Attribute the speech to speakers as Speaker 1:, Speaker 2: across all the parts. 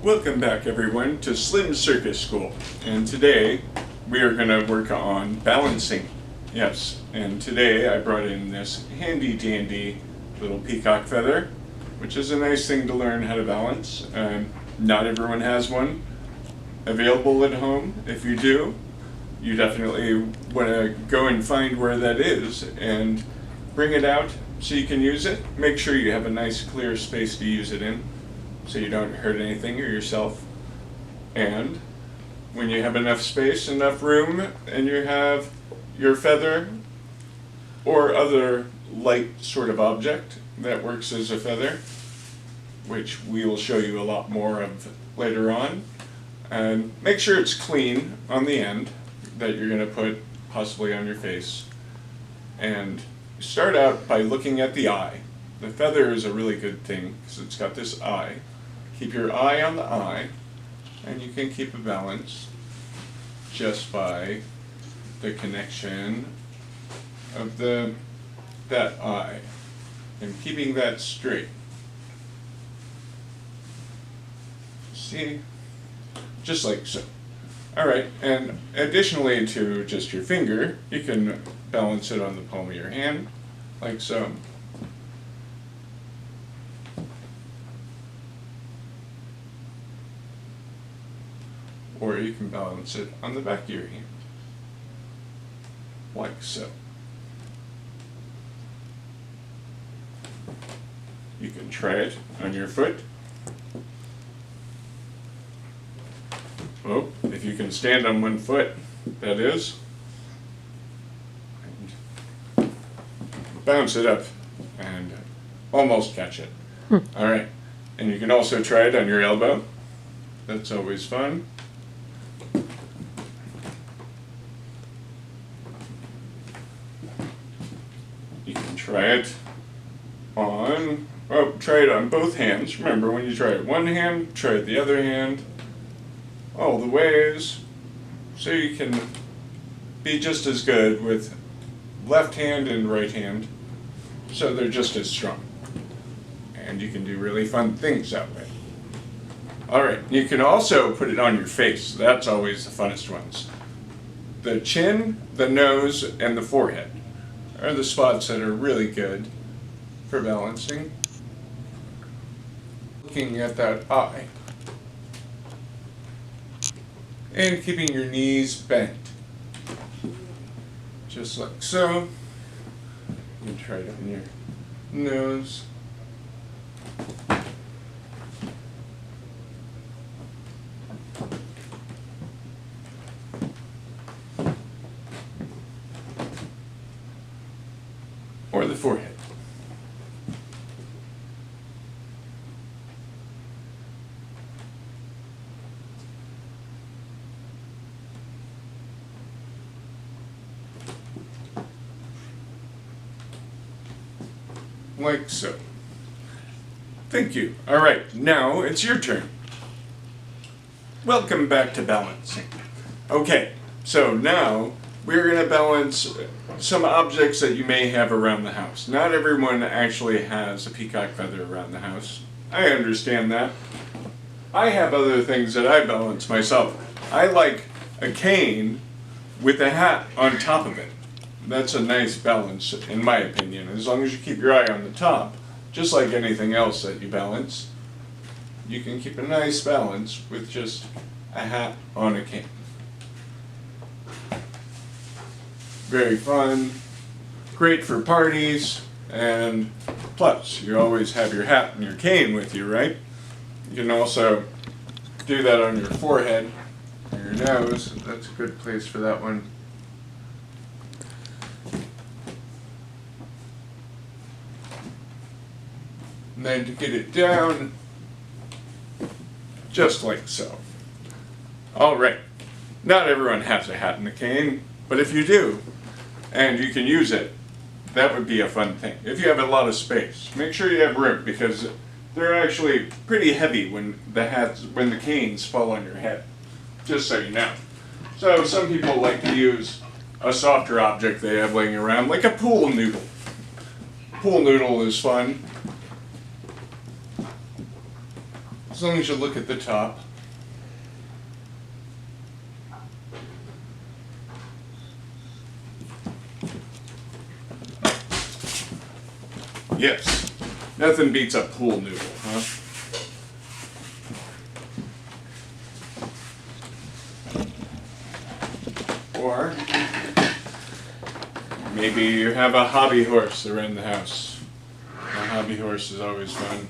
Speaker 1: Welcome back everyone to Slim Circus School, and today we are going to work on balancing. Yes, and today I brought in this handy dandy little peacock feather, which is a nice thing to learn how to balance. Not everyone has one available at home. If you do, you definitely want to go and find where that is and bring it out so you can use it. Make sure you have a nice clear space to use it in, so you don't hurt anything or yourself. And when you have enough space, enough room, and you have your feather or other light sort of object that works as a feather, which we will show you a lot more of later on, and make sure it's clean on the end that you're going to put possibly on your face. And start out by looking at the eye. The feather is a really good thing because it's got this eye. Keep your eye on the eye, and you can keep a balance just by the connection of that eye and keeping that straight. See? Just like so. Alright, and additionally to just your finger, you can balance it on the palm of your hand, like so. Or you can balance it on the back of your hand, like so. You can try it on your foot. Oh, if you can stand on one foot, that is. And bounce it up and almost catch it. All right, and you can also try it on your elbow. That's always fun. You can try it try it on both hands. Remember, when you try it one hand, try it the other hand, all the ways, so you can be just as good with left hand and right hand, so they're just as strong. And you can do really fun things that way. Alright, you can also put it on your face. That's always the funnest ones. The chin, the nose, and the forehead are the spots that are really good for balancing. Looking at that eye. And keeping your knees bent. Just like so. You can try it on your nose. Or the forehead. Like so. Thank you. Alright, now it's your turn. Welcome back to balancing. Okay, so now we're going to balance some objects that you may have around the house. Not everyone actually has a peacock feather around the house. I understand that. I have other things that I balance myself. I like a cane with a hat on top of it. That's a nice balance, in my opinion, as long as you keep your eye on the top. Just like anything else that you balance, you can keep a nice balance with just a hat on a cane. Very fun, great for parties, and plus, you always have your hat and your cane with you, right? You can also do that on your forehead or your nose. That's a good place for that one. And then to get it down, just like so. Alright, not everyone has a hat and a cane, but if you do, and you can use it, that would be a fun thing. If you have a lot of space, make sure you have room, because they're actually pretty heavy when the canes fall on your head, just so you know. So some people like to use a softer object they have laying around, like a pool noodle. Pool noodle is fun. as long as you look at the top. Yes, nothing beats a pool noodle, huh? Or maybe you have a hobby horse around the house. A hobby horse is always fun.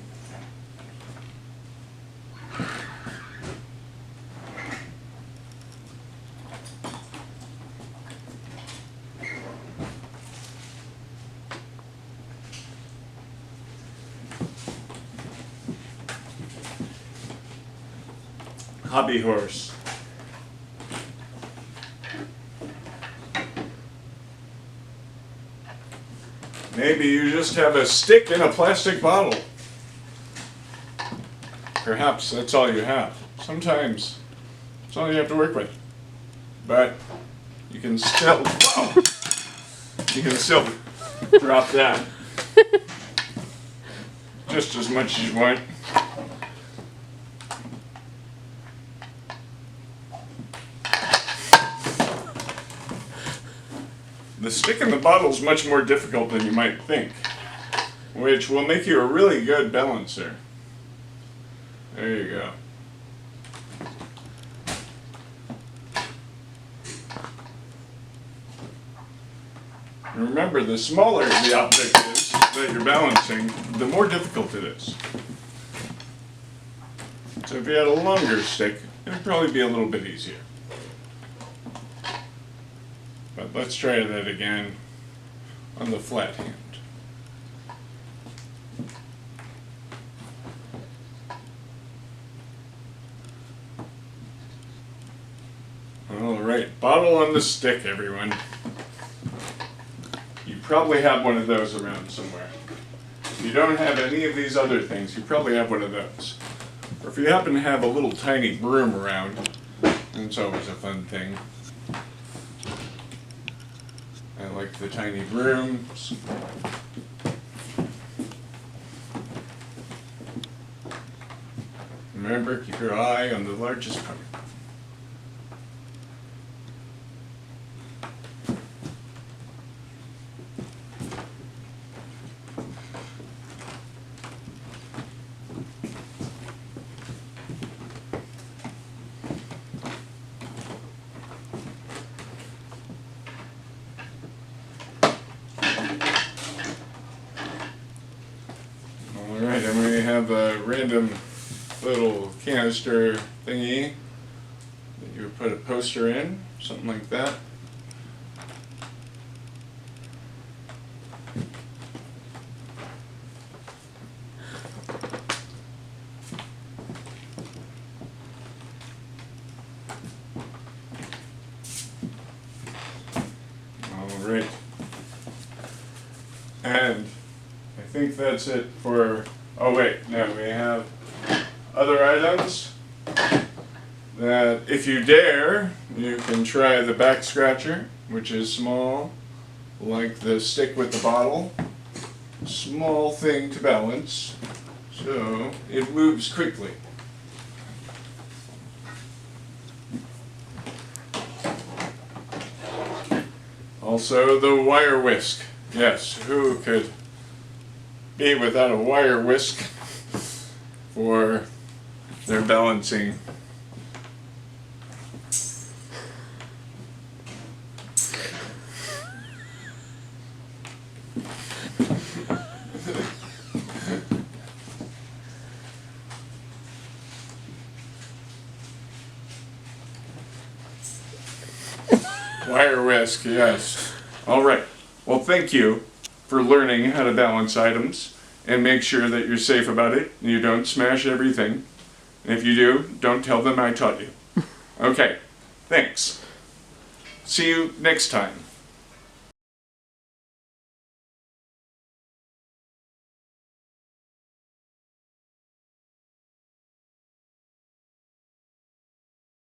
Speaker 1: Hobby horse. Maybe you just have a stick in a plastic bottle. Perhaps that's all you have. Sometimes that's all you have to work with. But you can still, whoa, you can still drop that just as much as you want. The stick in the bottle is much more difficult than you might think, which will make you a really good balancer. There you go. And remember, the smaller the object is that you're balancing, the more difficult it is. So if you had a longer stick, it would probably be a little bit easier. But let's try that again on the flat hand. Alright, bottle on the stick, everyone. You probably have one of those around somewhere. If you don't have any of these other things, you probably have one of those. Or if you happen to have a little tiny broom around, it's always a fun thing. I like the tiny brooms. Remember, keep your eye on the largest part. Alright, and we have a random little canister thingy that you would put a poster in, something like that. Alright. And I think that's it for, oh wait, no, we have other items that if you dare, you can try the backscratcher, which is small, like the stick with the bottle. Small thing to balance, so it moves quickly. Also the wire whisk. Yes, who could be without a wire whisk for their balancing? Wire whisk, yes. All right. Well, thank you for learning how to balance items, and make sure that you're safe about it and you don't smash everything. And if you do, don't tell them I taught you. Okay, thanks. See you next time.